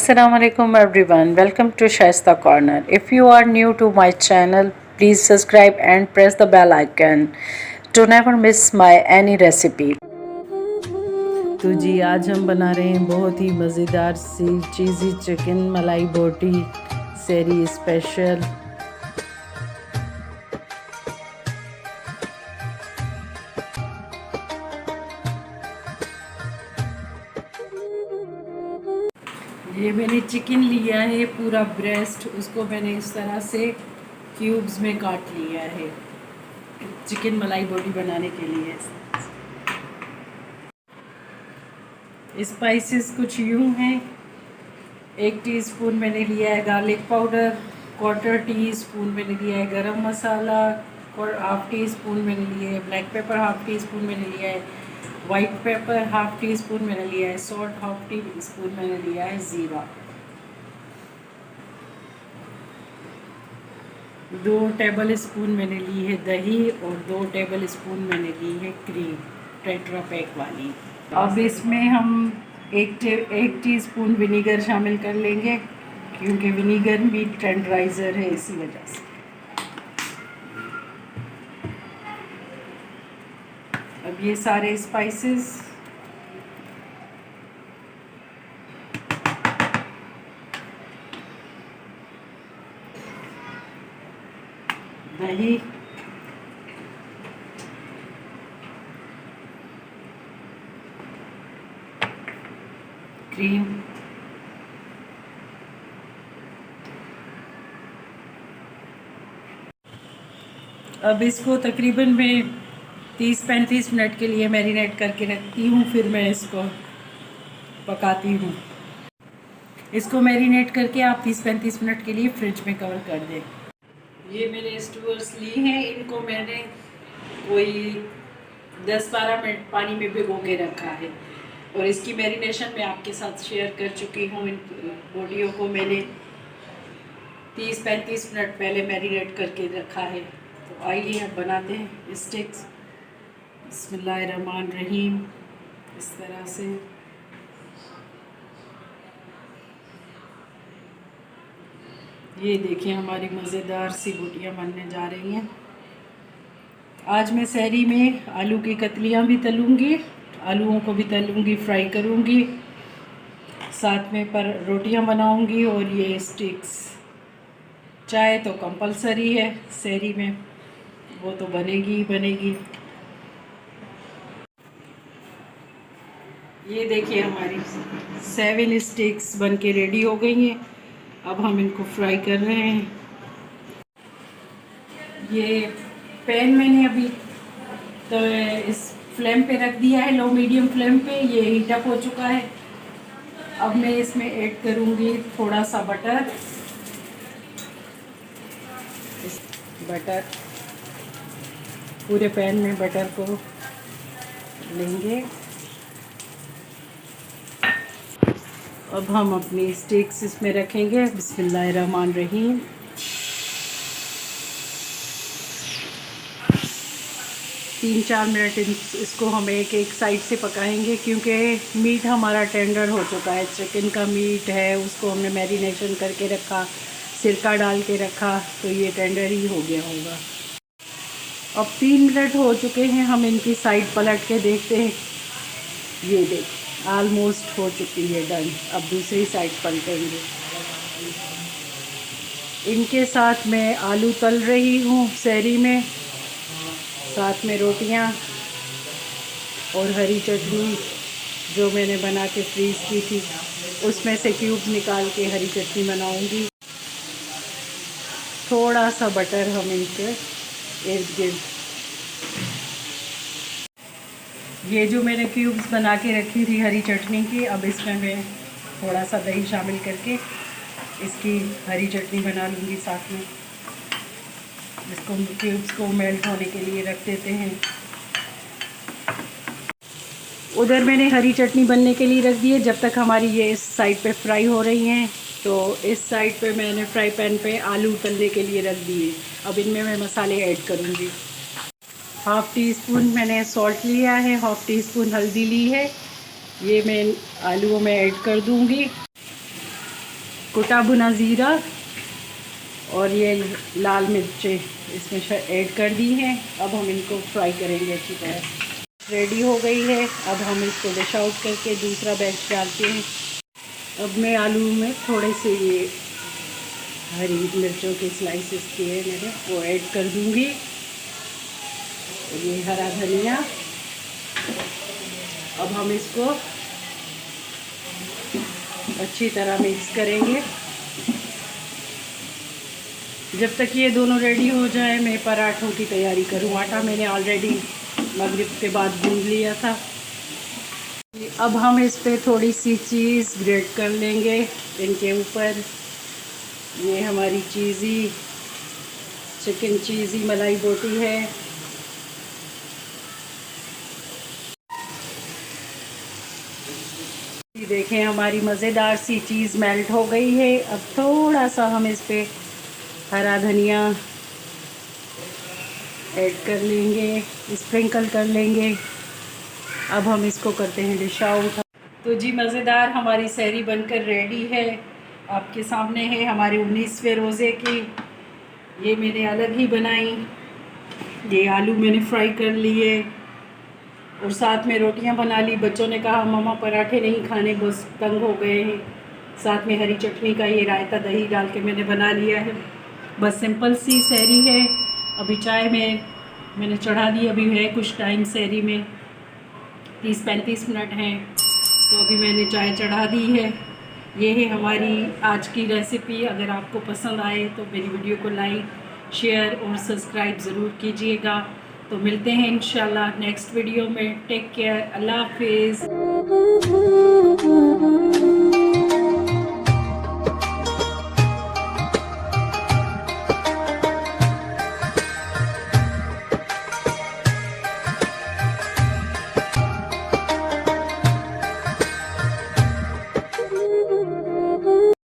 Assalamualaikum everyone, welcome to Shaista Corner. If you are new to my channel, please subscribe and press the bell icon to never miss my any recipe. तो जी आज हम बना रहे हैं बहुत ही मज़ेदार सी चीज़ी chicken मलाई बोटी सेरी स्पेशल। ये मैंने चिकन लिया है पूरा ब्रेस्ट, उसको मैंने इस तरह से क्यूब्स में काट लिया है चिकन मलाई बोटी बनाने के लिए। स्पाइसेस कुछ यूँ हैं, 1 टीस्पून मैंने लिया है गार्लिक पाउडर, 1/4 टीस्पून मैंने लिया है गरम मसाला, और 1/2 टीस्पून मैंने लिया है ब्लैक पेपर, 1/2 टीस्पून मैंने लिया है वाइट पेपर, 1/2 टीस्पून मैंने लिया है सॉल्ट, 1/2 टीस्पून मैंने लिया है ज़ीरा, 2 टेबल स्पून मैंने ली है दही और 2 टेबल स्पून मैंने ली है क्रीम टेट्रा पैक वाली। अब इसमें हम एक टीस्पून विनीगर शामिल कर लेंगे क्योंकि विनीगर मीट टेंडराइज़र है, इसी वजह से। अब ये सारे स्पाइसेस दही, क्रीम, अब इसको तकरीबन मैं 30-35 मिनट के लिए मैरिनेट करके रखती हूँ, फिर मैं इसको पकाती हूँ। इसको मैरिनेट करके आप 30-35 मिनट के लिए फ्रिज में कवर कर दें। ये मैंने स्टूवर्स ली हैं, इनको मैंने कोई 10-12 मिनट पानी में भिगो के रखा है और इसकी मैरिनेशन मैं आपके साथ शेयर कर चुकी हूँ। इन बोटियों को मैंने 30-35 मिनट पहले मैरिनेट करके रखा है। तो आइए अब बनाते हैं स्टिक्स। बिस्मिल्लाहिर्रहमानिर्रहीम। इस तरह से ये देखिए हमारी मज़ेदार सी बोटियाँ बनने जा रही हैं। आज मैं सहरी में आलू की कतलियाँ भी तलूँगी, आलूओं को भी तलूँगी, फ्राई करूँगी, साथ में पर रोटियाँ बनाऊँगी और ये स्टिक्स। चाय तो कंपलसरी है सहरी में, वो तो बनेगी ही बनेगी। ये देखिए हमारी 7 स्टिक्स बन के रेडी हो गई हैं। अब हम इनको फ्राई कर रहे हैं। ये पैन मैंने अभी तो इस फ्लेम पे रख दिया है, लो मीडियम फ्लेम पे। ये हीट अप हो चुका है। अब मैं इसमें ऐड करूँगी थोड़ा सा बटर। बटर पूरे पैन में बटर को लेंगे। अब हम अपनी स्टिक्स इसमें रखेंगे। बिस्मिल्लाहिर्रहमानिर्रहीम। तीन 4 मिनट इसको हम एक साइड से पकाएंगे क्योंकि मीट हमारा टेंडर हो चुका है। चिकन का मीट है, उसको हमने मैरिनेशन करके रखा, सिरका डाल के रखा, तो ये टेंडर ही हो गया होगा। अब 3 मिनट हो चुके हैं, हम इनकी साइड पलट के देखते हैं। ये देख ऑलमोस्ट हो चुकी है डन। अब दूसरी साइड पलटेंगे। इनके साथ मैं आलू तल रही हूँ सहरी में, साथ में रोटियाँ और हरी चटनी जो मैंने बना के फ्रीज़ की थी, उसमें से क्यूब्स निकाल के हरी चटनी बनाऊँगी। थोड़ा सा बटर हम इनके इर्द गिर्द, ये जो मैंने क्यूब्स बना के रखी थी हरी चटनी की, अब इसमें मैं थोड़ा सा दही शामिल करके इसकी हरी चटनी बना लूँगी साथ में। इसको क्यूब्स को मेल्ट होने के लिए रख देते हैं। उधर मैंने हरी चटनी बनने के लिए रख दी है। जब तक हमारी ये इस साइड पे फ्राई हो रही हैं, तो इस साइड पे मैंने फ्राई पैन पे आलू तलने के लिए रख दिए। अब इनमें मैं मसाले ऐड करूँगी। 1/2 टीस्पून मैंने सॉल्ट लिया है, 1/2 टीस्पून हल्दी ली है, ये मैं आलूओं में ऐड कर दूँगी। कुटा भुना ज़ीरा और ये लाल मिर्चें इसमें ऐड कर दी हैं। अब हम इनको फ्राई करेंगे अच्छी तरह। रेडी हो गई है। अब हम इसको डिश आउट करके दूसरा बैच डालते हैं। अब मैं आलू में थोड़े से ये हरी मिर्चों के स्लाइसेस किए मैंने वो ऐड कर दूंगी। ये हरा धनिया। अब हम इसको अच्छी तरह मिक्स करेंगे। जब तक ये दोनों रेडी हो जाए मैं पराठों की तैयारी करूँ। आटा मैंने ऑलरेडी मगरिब के बाद गूंद लिया था। अब हम इस पे थोड़ी सी चीज़ ग्रेट कर लेंगे इनके ऊपर। ये हमारी चीज़ी चिकन चीज़ी मलाई बोटी है। देखें हमारी मज़ेदार सी चीज़ मेल्ट हो गई है। अब थोड़ा सा हम इस पे हरा धनिया ऐड कर लेंगे, स्प्रिंकल कर लेंगे। अब हम इसको करते हैं डिश आउट। तो जी मज़ेदार हमारी सहरी बनकर रेडी है। आपके सामने है हमारे 19वें रोज़े की। ये मैंने अलग ही बनाई। ये आलू मैंने फ्राई कर लिए और साथ में रोटियां बना ली। बच्चों ने कहा मम्मा पराठे नहीं खाने, बस तंग हो गए हैं। साथ में हरी चटनी का ये रायता दही डाल के मैंने बना लिया है। बस सिंपल सी सहरी है। अभी चाय मैंने चढ़ा दी। अभी है कुछ टाइम सहरी में, 30-35 मिनट हैं, तो अभी मैंने चाय चढ़ा दी है। ये है हमारी आज की रेसिपी। अगर आपको पसंद आए तो मेरी वीडियो को लाइक शेयर और सब्सक्राइब ज़रूर कीजिएगा। तो मिलते हैं इंशाल्लाह नेक्स्ट वीडियो में। टेक केयर, अल्लाह हाफिज़।